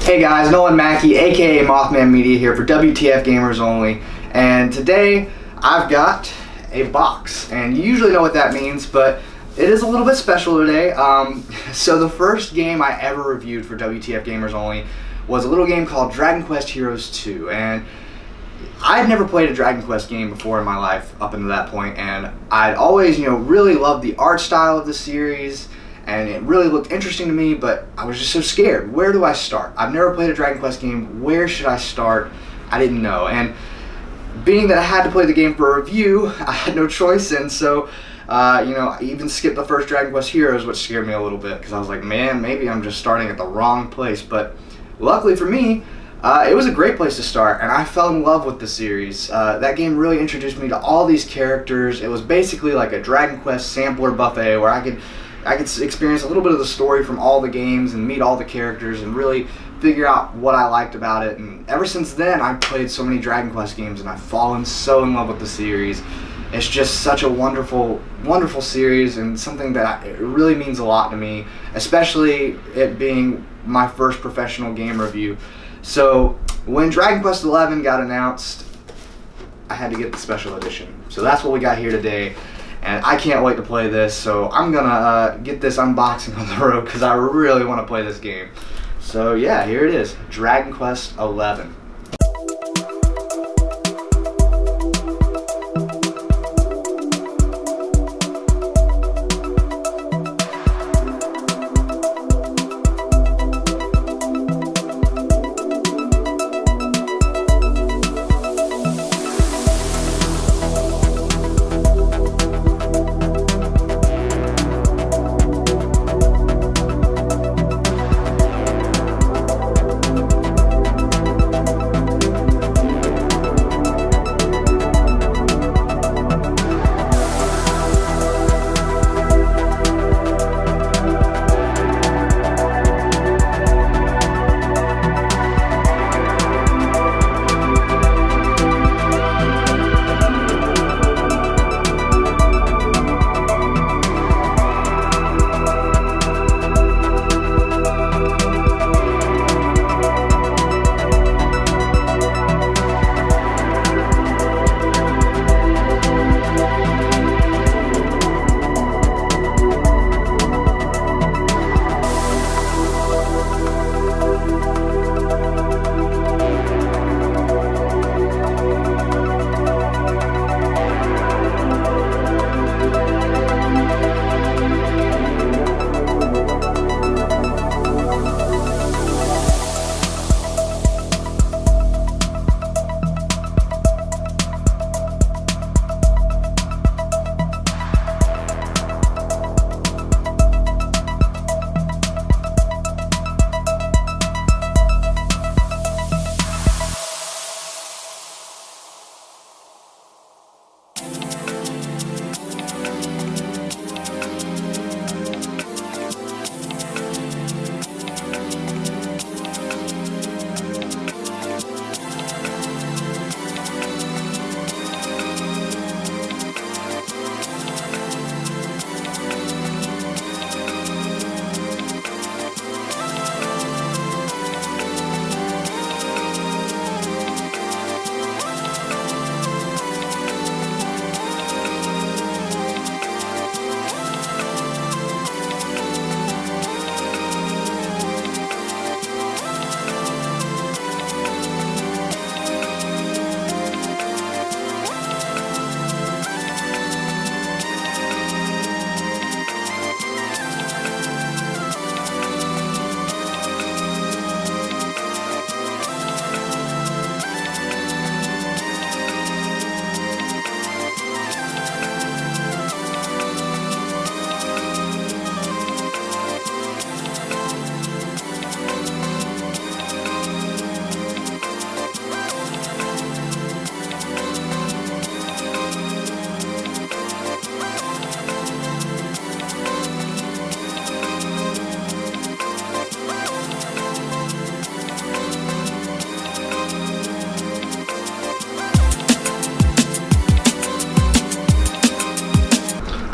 Hey guys, Nolan Mackey, aka Mothman Media here for WTF Gamers Only, and today I've got a box, and you usually know what that means, but it is a little bit special today. So the first game I ever reviewed for WTF Gamers Only was a little game called Dragon Quest Heroes 2, and I'd never played a Dragon Quest game before in my life up until that point, and I'd always, really loved the art style of the series, and it really looked interesting to me, but I was just so scared. Where do I start? I've never played a Dragon Quest game. Where should I start? I didn't know. And being that I had to play the game for a review, I had no choice, and so, I even skipped the first Dragon Quest Heroes, which scared me a little bit, because I was like, man, maybe I'm just starting at the wrong place. But luckily for me, it was a great place to start, and I fell in love with the series. That game really introduced me to all these characters. It was basically like a Dragon Quest sampler buffet where I could experience a little bit of the story from all the games and meet all the characters and really figure out what I liked about it. And ever since then, I've played so many Dragon Quest games and I've fallen so in love with the series. It's just such a wonderful, wonderful series, and something that it really means a lot to me, especially it being my first professional game review. So when Dragon Quest XI got announced, I had to get the special edition. So that's what we got here today. And I can't wait to play this, so I'm gonna get this unboxing on the road because I really want to play this game. So yeah, here it is, Dragon Quest XI.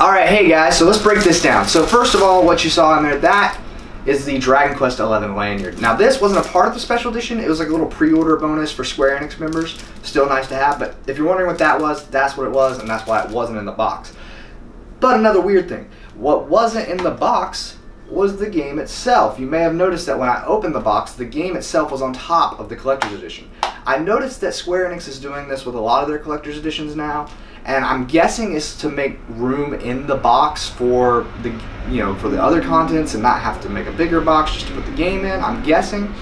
Alright, hey guys, so let's break this down. So first of all, what you saw in there, that is the Dragon Quest XI lanyard. Now this wasn't a part of the special edition, it was like a little pre-order bonus for Square Enix members. Still nice to have, but if you're wondering what that was, that's what it was, and that's why it wasn't in the box. But another weird thing, what wasn't in the box was the game itself. You may have noticed that when I opened the box, the game itself was on top of the collector's edition. I noticed that Square Enix is doing this with a lot of their collector's editions now, and I'm guessing it's to make room in the box for the, for the other contents and not have to make a bigger box just to put the game in. I'm guessing.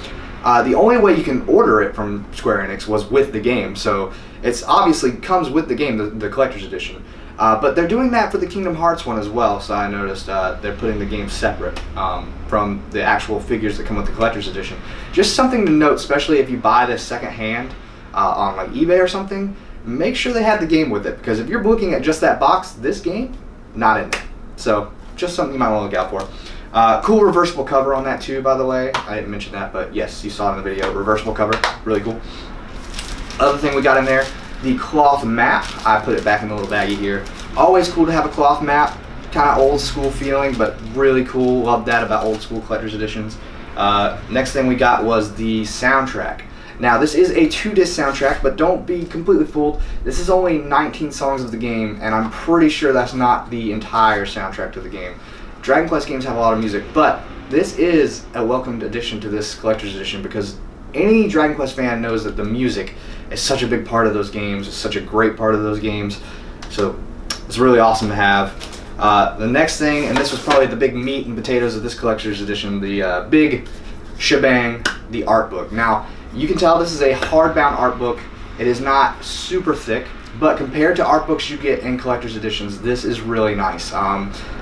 The only way you can order it from Square Enix was with the game, so it's obviously comes with the game, the collector's edition. But they're doing that for the Kingdom Hearts one as well, so I noticed they're putting the game separate from the actual figures that come with the collector's edition. Just something to note, especially if you buy this secondhand on like eBay or something, make sure they have the game with it, because if you're looking at just that box, this game, not in there. So just something you might want to look out for. Cool reversible cover on that too, by the way. I didn't mention that, but yes, you saw it in the video. Reversible cover, really cool. Other thing we got in there, the cloth map. I put it back in the little baggie here. Always cool to have a cloth map. Kind of old school feeling, but really cool. Love that about old school collector's editions. Next thing we got was the soundtrack. Now this is a 2-disc soundtrack, but don't be completely fooled. This is only 19 songs of the game, and I'm pretty sure that's not the entire soundtrack to the game. Dragon Quest games have a lot of music, but this is a welcomed addition to this collector's edition, because any Dragon Quest fan knows that the music is such a big part of those games. It's such a great part of those games. So it's really awesome to have. The next thing, and this was probably the big meat and potatoes of this collector's edition, the big shebang, the art book. Now, you can tell this is a hardbound art book. It is not super thick, but compared to art books you get in collector's editions, this is really nice.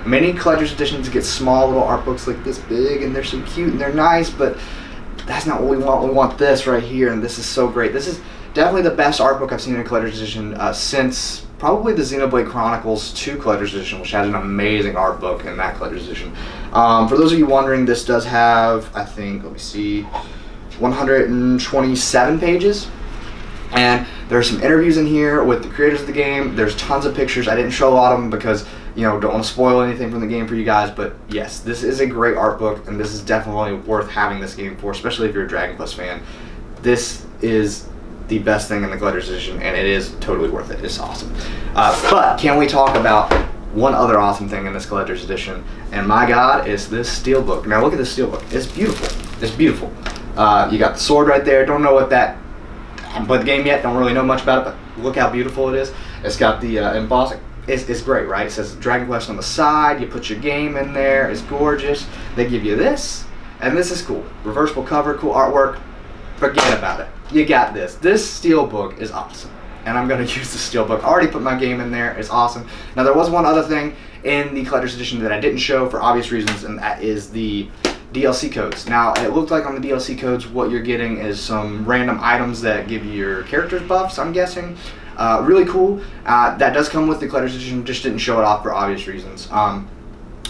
Many collector's editions get small little art books like this big, and they're so cute and they're nice, but that's not what we want. We want this right here, and this is so great. This is definitely the best art book I've seen in a collector's edition since probably the Xenoblade Chronicles 2 collector's edition, which has an amazing art book in that collector's edition. For those of you wondering, this does have, I think, let me see, 127 pages. And there's some interviews in here with the creators of the game. There's tons of pictures. I didn't show a lot of them because, don't want to spoil anything from the game for you guys. But yes, this is a great art book, and this is definitely worth having this game for, especially if you're a Dragon Quest fan. This is the best thing in the collector's edition, and it is totally worth it. It's awesome. But can we talk about one other awesome thing in this collector's edition? And my God, is this steelbook. Now look at this steelbook. It's beautiful. It's beautiful. You got the sword right there. Don't know what that. I haven't played the game yet. Don't really know much about it, but look how beautiful it is. It's got the embossing. It's great, right? It says Dragon Quest on the side. You put your game in there. It's gorgeous. They give you this, and this is cool. Reversible cover, cool artwork. Forget about it. You got this. This steelbook is awesome, and I'm going to use the steelbook. I already put my game in there. It's awesome. Now there was one other thing in the collector's edition that I didn't show for obvious reasons, and that is the DLC codes. Now it looked like on the DLC codes what you're getting is some random items that give you your characters buffs, I'm guessing. Really cool. That does come with the collector's edition, just didn't show it off for obvious reasons.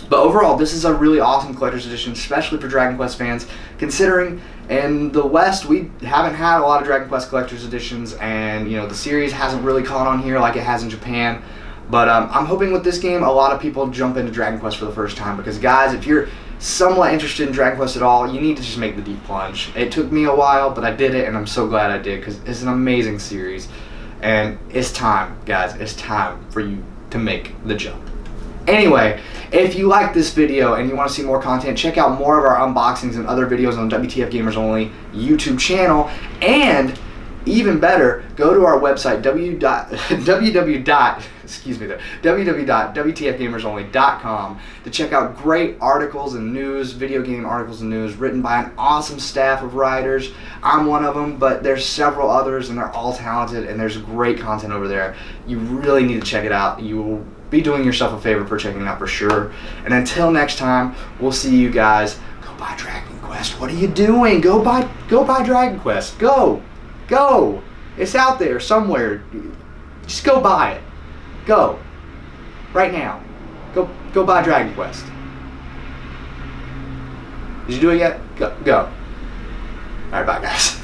But overall, this is a really awesome collector's edition, especially for Dragon Quest fans, considering in the West we haven't had a lot of Dragon Quest collector's editions, and the series hasn't really caught on here like it has in Japan. But I'm hoping with this game a lot of people jump into Dragon Quest for the first time, because guys, if you're somewhat interested in Dragon Quest at all, you need to just make the deep plunge. It took me a while, but I did it, and I'm so glad I did, because it's an amazing series, and it's time, guys. It's time for you to make the jump. Anyway, if you like this video and you want to see more content, check out more of our unboxings and other videos on WTF Gamers Only YouTube channel, and even better, go to our website www.wtfgamersonly.com to check out great articles and news, video game articles and news written by an awesome staff of writers. I'm one of them, but there's several others, and they're all talented, and there's great content over there. You really need to check it out. You will be doing yourself a favor for checking it out for sure. And until next time, we'll see you guys. Go buy Dragon Quest. What are you doing? Go buy Dragon Quest. Go. It's out there somewhere. Just go buy it. Go. Right now. Go buy Dragon Quest. Did you do it yet? Go. Alright, bye guys.